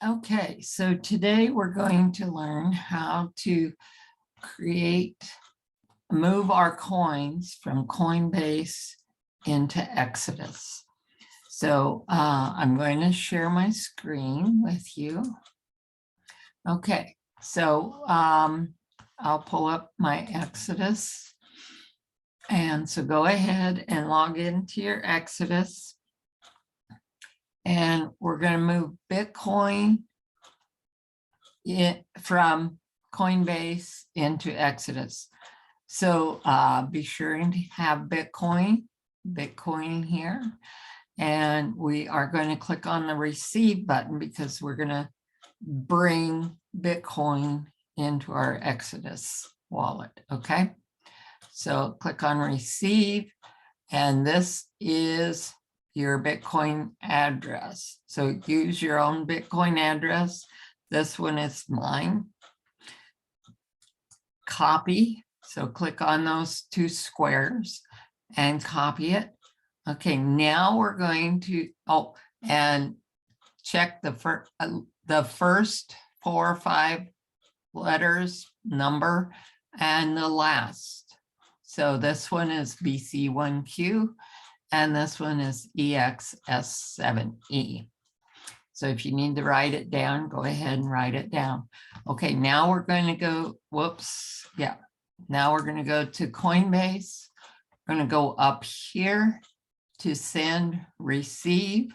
Okay, so today we're going to learn how to move our coins from Coinbase into Exodus. So I'm going to share my screen with you. Okay, so I'll pull up my Exodus. And so go ahead and log into your Exodus. And we're going to move Bitcoin from Coinbase into Exodus. So be sure to have Bitcoin here. And we are going to click on the receive button because we're going to bring Bitcoin into our Exodus wallet. Okay. So click on receive. And this is your Bitcoin address. So use your own Bitcoin address. This one is mine. Copy. So click on those two squares and copy it. Okay, now we're going to, and check the first 4 or 5 letters, number, and the last. So this one is BC1Q, and this one is EXS7E. So if you need to write it down, go ahead and write it down. Okay, now we're going to go, now we're going to go to Coinbase. We're going to go up here to send, receive.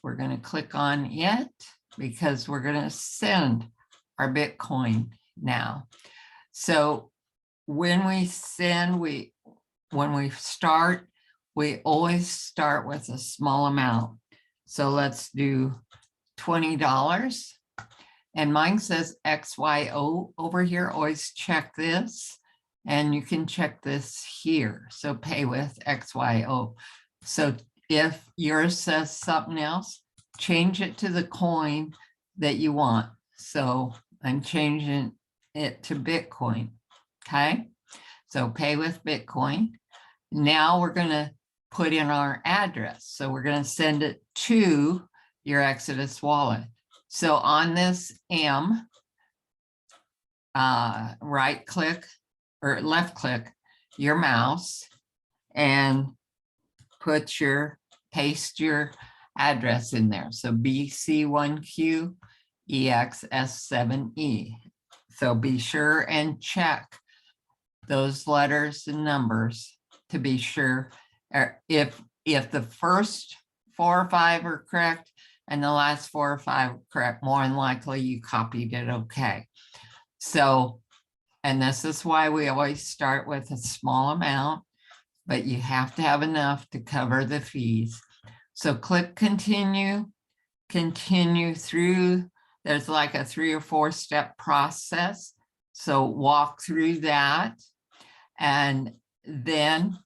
We're going to click on it because we're going to send our Bitcoin now. So when we send, when we start, we always start with a small amount. So let's do $20. And mine says XYO over here. Always check this. And you can check this here. So pay with XYO. So if yours says something else, change it to the coin that you want. So I'm changing it to Bitcoin. Okay. So pay with Bitcoin. Now we're going to put in our address. So we're going to send it to your Exodus wallet. So on this M, right click or left click your mouse and paste your address in there. So BC1Q EXS7E. So be sure and check those letters and numbers to be sure if the first 4 or 5 are correct and the last 4 or 5 are correct, more than likely you copied it okay. So, and this is why we always start with a small amount, but you have to have enough to cover the fees. So click continue, continue through. There's like a 3 or 4 step process. So walk through that. And then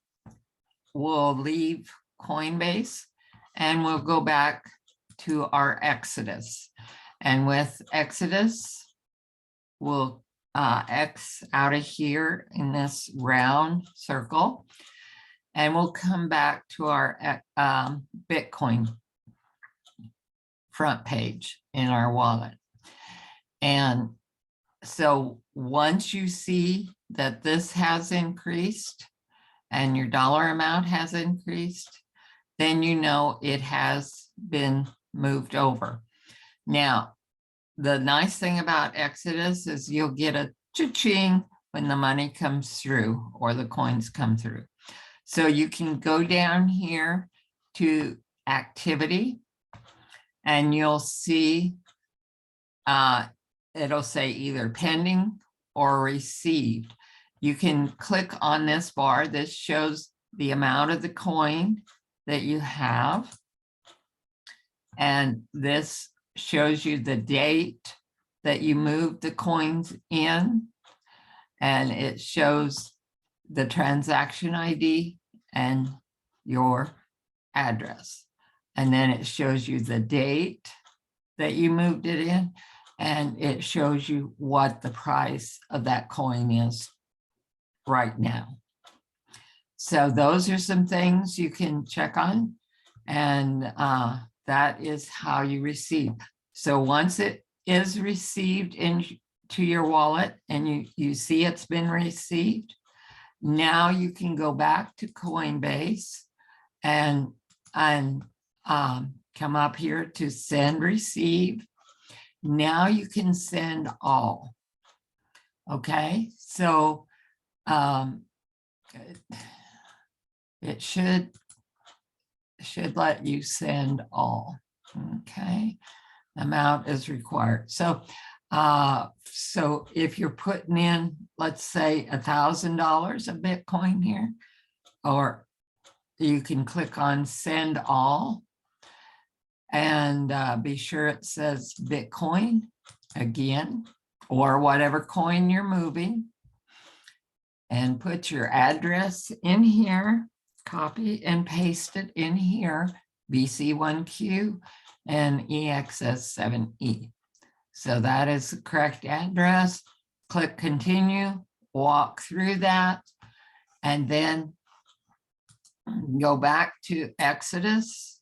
we'll leave Coinbase and we'll go back to our Exodus. And with Exodus, we'll X out of here in this round circle. And we'll come back to our Bitcoin front page in our wallet. And so once you see that this has increased and your dollar amount has increased, then you know it has been moved over. Now, the nice thing about Exodus is you'll get a cha-ching when the money comes through or the coins come through. So you can go down here to activity and you'll see it'll say either pending or received. You can click on this bar. This shows the amount of the coin that you have. And this shows you the date that you moved the coins in. And it shows the transaction ID and your address. And then it shows you the date that you moved it in. And it shows you what the price of that coin is right now. So those are some things you can check on. And that is how you receive. So once it is received into your wallet and you see it's been received, now you can go back to Coinbase and come up here to send receive. Now you can send all. Okay, so it should let you send all. Okay, amount is required. So so if you're putting in, let's say $1,000 of Bitcoin here, or you can click on send all and be sure it says Bitcoin again, or whatever coin you're moving, and put your address in here, copy and paste it in here, BC1Q and EXS7E. So that is the correct address. Click continue, walk through that, and then go back to Exodus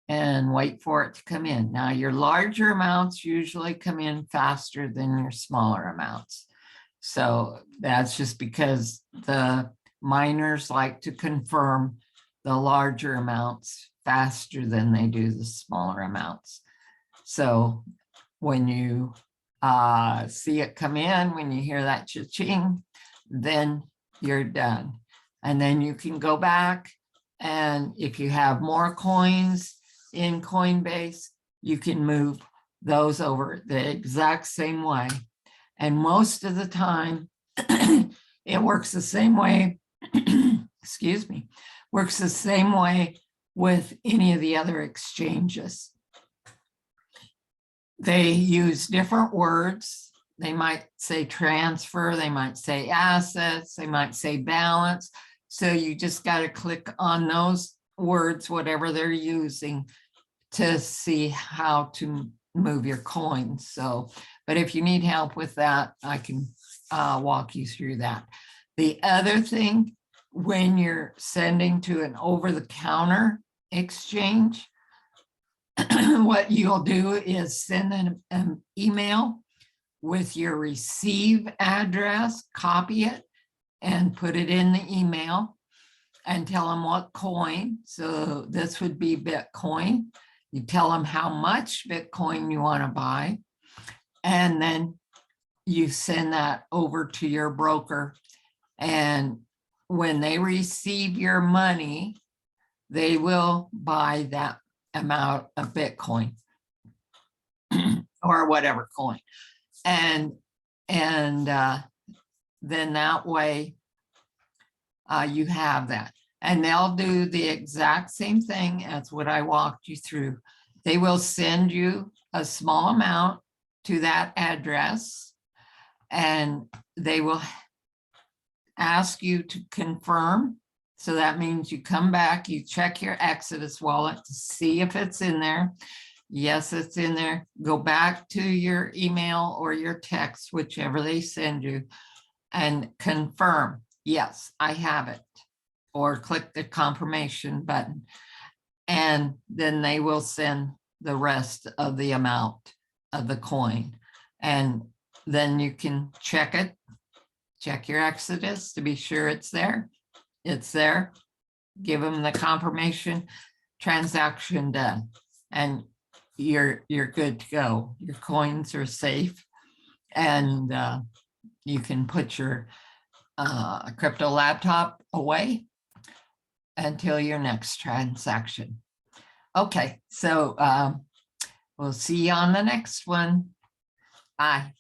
and wait for it to come in. Now, your larger amounts usually come in faster than your smaller amounts. So that's just because the miners like to confirm the larger amounts faster than they do the smaller amounts. So when you see it come in, when you hear that cha-ching, then you're done. And then you can go back, and if you have more coins in Coinbase, you can move those over the exact same way. And most of the time, it works the same way, excuse me, works the same way with any of the other exchanges. They use different words. They might say transfer, they might say assets, they might say balance. So you just got to click on those words, whatever they're using, to see how to move your coins. So, but if you need help with that, I can walk you through that. The other thing, when you're sending to an over-the-counter exchange, what you'll do is send an email with your receive address, copy it, and put it in the email and tell them what coin. So this would be Bitcoin. You tell them how much Bitcoin you want to buy, and then you send that over to your broker. And when they receive your money, they will buy that amount of Bitcoin or whatever coin. And then that way you have that. And they'll do the exact same thing as what I walked you through. They will send you a small amount to that address, and they will ask you to confirm. So that means you come back, you check your Exodus wallet to see if it's in there. Yes, it's in there. Go back to your email or your text, whichever they send you, and confirm, yes, I have it. Or click the confirmation button. And then they will send the rest of the amount of the coin. And then you can check it, check your Exodus to be sure it's there. It's there. Give them the confirmation, transaction done. And you're good to go. Your coins are safe, and you can put your crypto laptop away until your next transaction. Okay, so we'll see you on the next one. Bye.